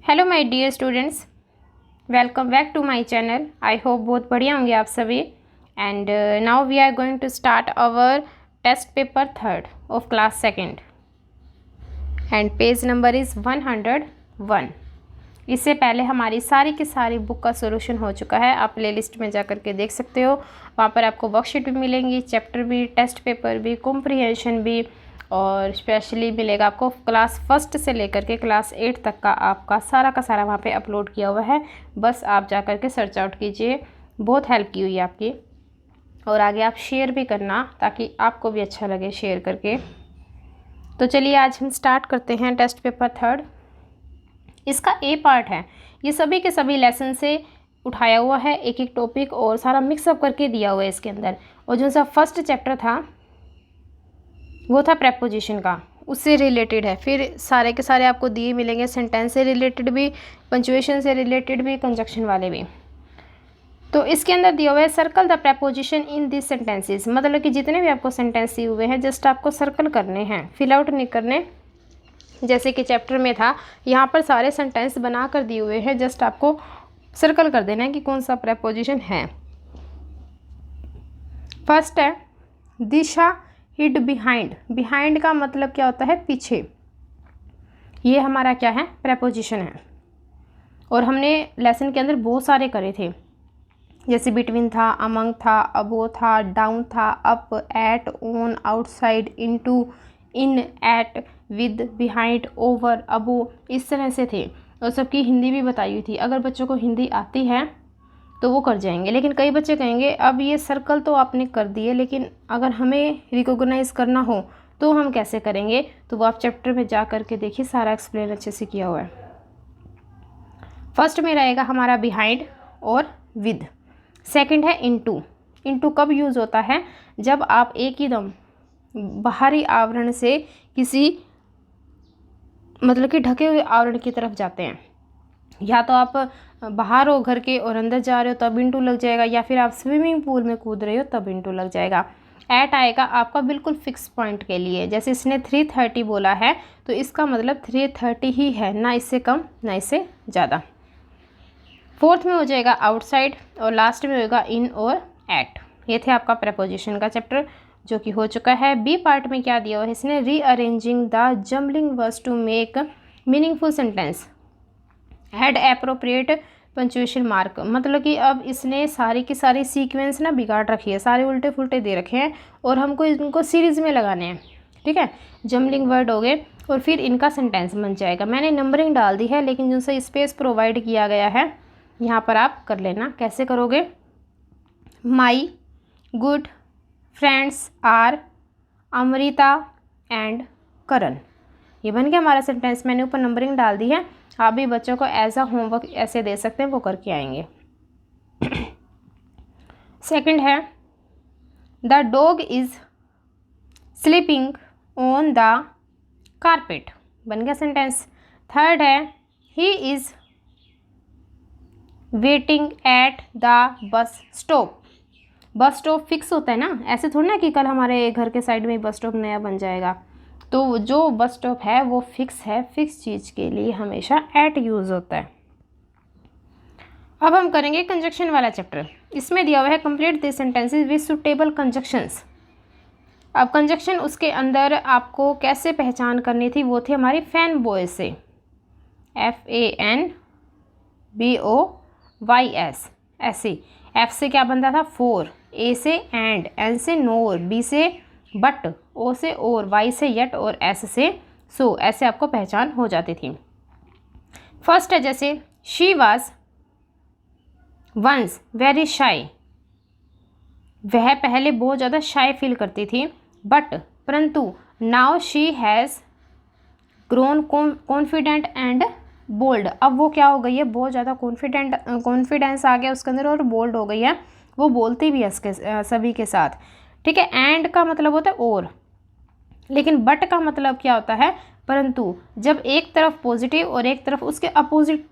Hello my dear students, welcome back to my channel. I hope बहुत बढ़िया होंगे आप सभी। And now we are going to start our test paper third of class second and page number is 101। इससे पहले हमारी सारी की सारी बुक का सॉल्यूशन हो चुका है। आप प्ले लिस्ट में जा कर के देख सकते हो। वहाँ पर आपको वर्कशीट भी मिलेंगी, चैप्टर भी, टेस्ट पेपर भी, कॉम्प्रिहेंशन भी, और स्पेशली मिलेगा आपको क्लास फर्स्ट से लेकर के क्लास 8 तक का आपका सारा का सारा वहाँ पे अपलोड किया हुआ है। बस आप जा कर के सर्च आउट कीजिए, बहुत हेल्प की हुई है आपकी। और आगे आप शेयर भी करना ताकि आपको भी अच्छा लगे शेयर करके। तो चलिए आज हम स्टार्ट करते हैं टेस्ट पेपर थर्ड। इसका ए पार्ट है, ये सभी के सभी लेसन से उठाया हुआ है, एक एक टॉपिक और सारा मिक्सअप करके दिया हुआ है इसके अंदर। और जो सा फर्स्ट चैप्टर था वो था प्रेपोजिशन का, उससे रिलेटेड है। फिर सारे के सारे आपको दिए मिलेंगे, सेंटेंस से रिलेटेड भी, पंचुएशन से रिलेटेड भी, कंजक्शन वाले भी। तो इसके अंदर दिया हुआ है circle the preposition in this sentences, मतलब कि जितने भी आपको सेंटेंस दिए हुए हैं जस्ट आपको सर्कल करने हैं, फिल आउट नहीं करने। जैसे कि चैप्टर में था, यहाँ पर सारे सेंटेंस बना कर दिए हुए हैं, जस्ट आपको सर्कल कर देना है कि कौन सा प्रेपोजिशन है। फर्स्ट है दिशा हिड बिहाइंड। बिहाइंड का मतलब क्या होता है? पीछे। ये हमारा क्या है? प्रेपोजिशन है। और हमने लेसन के अंदर बहुत सारे करे थे, जैसे बिटवीन था, अमंग था, अबो था, डाउन था, up, at, on, outside, into, in, at, with, behind, over, above, इस तरह से थे। और सबकी हिंदी भी बताई हुई थी। अगर बच्चों को हिंदी आती है तो वो कर जाएंगे। लेकिन कई बच्चे कहेंगे अब ये सर्कल तो आपने कर दिए, लेकिन अगर हमें रिकॉग्नाइज करना हो तो हम कैसे करेंगे? तो वो आप चैप्टर में जा करके देखिए, सारा एक्सप्लेन अच्छे से किया हुआ है। फर्स्ट में रहेगा हमारा बिहाइंड और विद। सेकंड है इनटू। इनटू कब यूज़ होता है? जब आप एक ही दम बाहरी आवरण से किसी मतलब कि ढके हुए आवरण की तरफ जाते हैं, या तो आप बाहर हो घर के और अंदर जा रहे हो तब इंटू लग जाएगा, या फिर आप स्विमिंग पूल में कूद रहे हो तब इंटू लग जाएगा। एट आएगा आपका बिल्कुल फिक्स पॉइंट के लिए। जैसे इसने 330 बोला है तो इसका मतलब 330 ही है, ना इससे कम ना इससे ज़्यादा। फोर्थ में हो जाएगा आउटसाइड, और लास्ट में होगा इन और एट। ये थे आपका प्रेपोजिशन का चैप्टर जो कि हो चुका है। बी पार्ट में क्या दिया हुआ है इसने? Rearranging the jumbling words to make meaningful sentence, had appropriate punctuation mark. मतलब कि अब इसने सारी की सारी सीक्वेंस ना बिगाड़ रखी है, सारे उल्टे फुल्टे दे रखे हैं और हमको इनको सीरीज़ में लगाने हैं। ठीक है, जम्बलिंग वर्ड हो गए और फिर इनका सेंटेंस बन जाएगा। मैंने नंबरिंग डाल दी है, लेकिन जिनसे स्पेस प्रोवाइड किया गया है यहाँ पर आप कर लेना। कैसे करोगे? My good friends are Amrita and Karan. ये बन गया हमारा सेंटेंस। मैंने ऊपर नंबरिंग डाल दी है, आप भी बच्चों को एज अ होमवर्क ऐसे दे सकते हैं, वो करके आएंगे। सेकंड है the dog is sleeping on the carpet, बन गया सेंटेंस। थर्ड है he is waiting at the bus stop. Bus stop fix होता है ना, ऐसे थोड़ी ना कि कल हमारे घर के साइड में बस स्टॉप नया बन जाएगा। तो जो बस स्टॉप है वो फिक्स है, फिक्स चीज़ के लिए हमेशा एट यूज़ होता है। अब हम करेंगे कंजक्शन वाला चैप्टर। इसमें दिया हुआ है complete this sentences with suitable conjunctions. अब कंजक्शन उसके अंदर आपको कैसे पहचान करनी थी, वो थी हमारी फैन बॉय से, FANBOYS। ऐसे एफ से क्या बनता था? फोर, ए से एंड, एन से नोर, बी से बट, ओ से और, वाई से यट और एस से सो। ऐसे आपको पहचान हो जाती थी। फर्स्ट है जैसे she was once very shy. वह पहले बहुत ज़्यादा शाई फील करती थी, बट परंतु now she has grown confident and bold. अब वो क्या हो गई है? बहुत ज़्यादा कॉन्फिडेंस आ गया उसके अंदर और बोल्ड हो गई है। वो बोलती भी है इसके सभी के साथ। ठीक है, एंड का मतलब होता है और, लेकिन बट का मतलब क्या होता है? परंतु। जब एक तरफ पॉजिटिव और एक तरफ उसके अपोजिट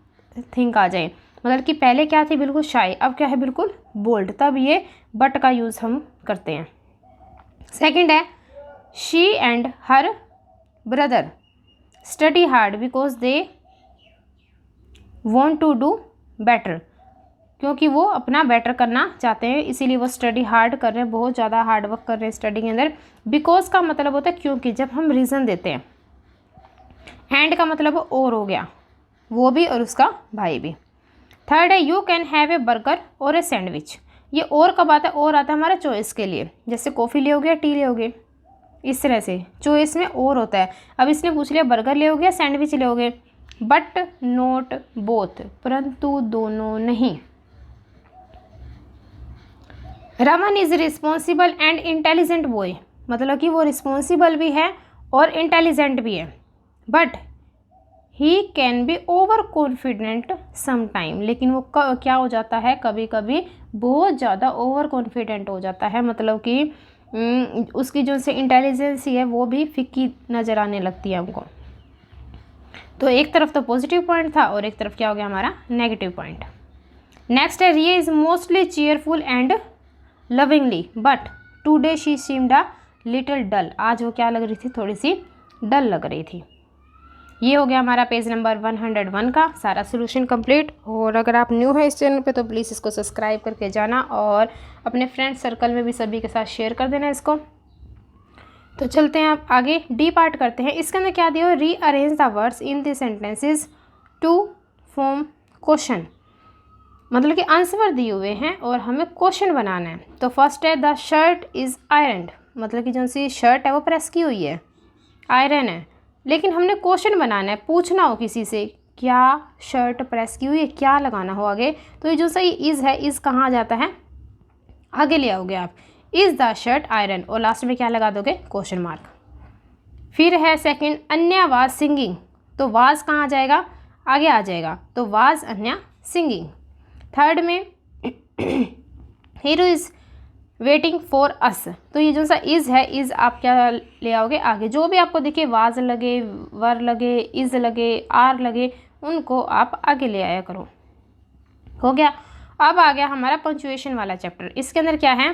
थिंक आ जाए, मतलब कि पहले क्या थी? बिल्कुल शाई, अब क्या है? बिल्कुल बोल्ड, तब ये बट का यूज़ हम करते हैं। सेकंड है she and her brother study hard because they want to do better, क्योंकि वो अपना बेटर करना चाहते हैं, इसीलिए वो स्टडी हार्ड कर रहे हैं, बहुत ज़्यादा हार्ड वर्क कर रहे हैं स्टडी के अंदर। बिकॉज का मतलब होता है क्योंकि, जब हम रीज़न देते हैं। एंड का मतलब और हो गया, वो भी और उसका भाई भी। थर्ड है you can have a burger और ए सैंडविच। ये और कब आता है? और आता है हमारा चॉइस के लिए, जैसे कॉफ़ी ले होगे, टी ले होगे, इस तरह से चॉइस में और होता है। अब इसने पूछ लिया बर्गर ले होगे, सैंडविच ले होगे, बट नॉट बोथ, परंतु दोनों नहीं। Raman is responsible and intelligent boy, मतलब कि वो रिस्पॉन्सिबल भी है और इंटेलिजेंट भी है, but he can be over confident sometime, लेकिन वो क्या हो जाता है, कभी कभी बहुत ज़्यादा ओवर कॉन्फिडेंट हो जाता है, मतलब कि उसकी जो से इंटेलिजेंसी है वो भी फीकी नज़र आने लगती है हमको। तो एक तरफ तो पॉजिटिव पॉइंट था और एक तरफ क्या हो गया हमारा नेगेटिव पॉइंट। नेक्स्ट है Riya is mostly cheerful and lovingly, but today she seemed a little dull. आज वो क्या लग रही थी, थोड़ी सी डल लग रही थी। ये हो गया हमारा पेज नंबर 101 का सारा सोल्यूशन कंप्लीट। और अगर आप न्यू हैं इस चैनल पे तो प्लीज़ इसको सब्सक्राइब करके जाना और अपने फ्रेंड सर्कल में भी सभी के साथ शेयर कर देना इसको। तो चलते हैं आप आगे, डी पार्ट करते हैं। इसके अंदर क्या दिया हो, rearrange the words in the sentences to form question, मतलब कि आंसर दिए हुए हैं और हमें क्वेश्चन बनाना है। तो फर्स्ट है द शर्ट इज़ आयरनड, मतलब कि जो सी शर्ट है वो प्रेस की हुई है, आयरन है, लेकिन हमने क्वेश्चन बनाना है, पूछना हो किसी से क्या शर्ट प्रेस की हुई है, क्या लगाना हो आगे। तो ये जो सही इज़ है, इज़ कहाँ जाता है, आगे ले आओगे आप, इज़ द शर्ट आयरन, और लास्ट में क्या लगा दोगे, क्वेश्चन मार्क। फिर है सेकंड अन्या वाज सिंगिंग, तो वाज कहाँ जाएगा, आगे आ जाएगा, तो वाज अन्या सिंगिंग। थर्ड में hero is waiting for us, तो ये जो सा इज़ है, इज़ आप क्या ले आओगे आगे, जो भी आपको दिखे, वाज लगे, वर लगे, इज़ लगे, आर लगे, उनको आप आगे ले आया करो। हो गया। अब आ गया हमारा पंक्चुएशन वाला चैप्टर। इसके अंदर क्या है,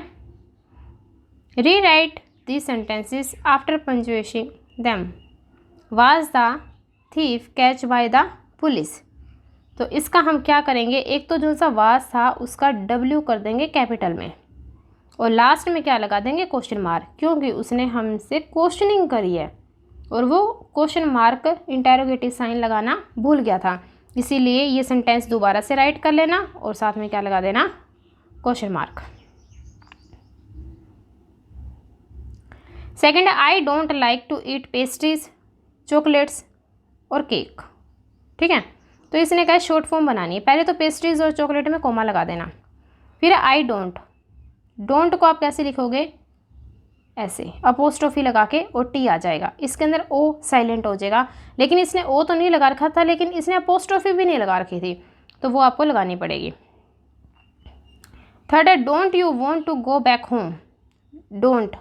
rewrite the sentences after punctuation them. Was the thief catch by the police, तो इसका हम क्या करेंगे, एक तो जो सा वाज था उसका W कर देंगे कैपिटल में और लास्ट में क्या लगा देंगे, क्वेश्चन मार्क, क्योंकि उसने हमसे क्वेश्चनिंग करी है और वो क्वेश्चन मार्क इंटेरोगेटिव साइन लगाना भूल गया था, इसीलिए ये सेंटेंस दोबारा से राइट कर लेना और साथ में क्या लगा देना, question mark. Second, I don't like to eat pastries, chocolates और केक, ठीक है। तो इसने कहा शॉर्ट फॉर्म बनानी है, पहले तो पेस्ट्रीज और चॉकलेट में कोमा लगा देना, फिर आई डोंट, डोंट को आप कैसे लिखोगे, ऐसे अपोस्ट्रोफी लगा के और टी आ जाएगा, इसके अंदर ओ साइलेंट हो जाएगा, लेकिन इसने ओ तो नहीं लगा रखा था, लेकिन इसने अपोस्ट्रोफी भी नहीं लगा रखी थी, तो वो आपको लगानी पड़ेगी। थर्ड है don't you want to go back home, don't.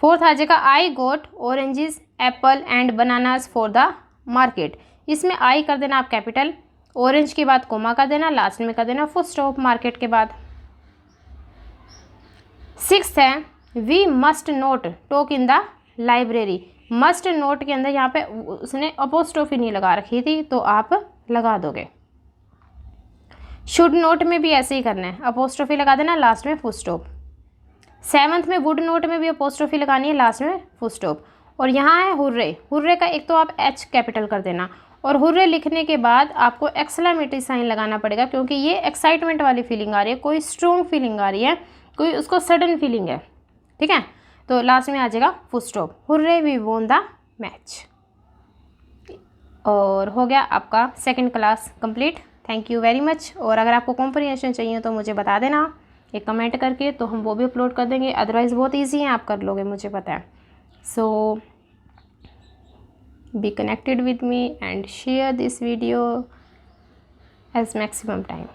Fourth आ जाएगा I got oranges apple and bananas for the market, इसमें आई कर देना आप कैपिटल, ऑरेंज के बाद कोमा कर देना, लास्ट में कर देना फुल स्टॉप मार्केट के बाद। सिक्स्थ है we must not talk in the library, must not के अंदर यहाँ पे उसने अपोस्ट्रोफी नहीं लगा रखी थी तो आप लगा दोगे। शुड नोट में भी ऐसे ही करना है, अपोस्ट्रोफी लगा देना, लास्ट में फुल स्टॉप। सेवंथ में वुड नोट में भी अपोस्ट्रोफी लगानी है, लास्ट में फुल स्टॉप। और यहाँ है हुर्रे, हुर्रे का एक तो आप एच कैपिटल कर देना और हुर्रे लिखने के बाद आपको एक्सक्लेमेटरी साइन लगाना पड़ेगा, क्योंकि ये एक्साइटमेंट वाली फीलिंग आ रही है, कोई स्ट्रॉन्ग फीलिंग आ रही है, कोई उसको सडन फीलिंग है, ठीक है। तो लास्ट में आ जाएगा full stop, hurray we won the match. और हो गया आपका second class complete. Thank you very much. और अगर आपको कॉम्प्रिहेंशन चाहिए तो मुझे बता देना एक कमेंट करके, तो हम वो भी अपलोड कर देंगे, अदरवाइज़ बहुत ईजी है, आप कर लोगे, मुझे पता है। So be connected with me and share this video as maximum time.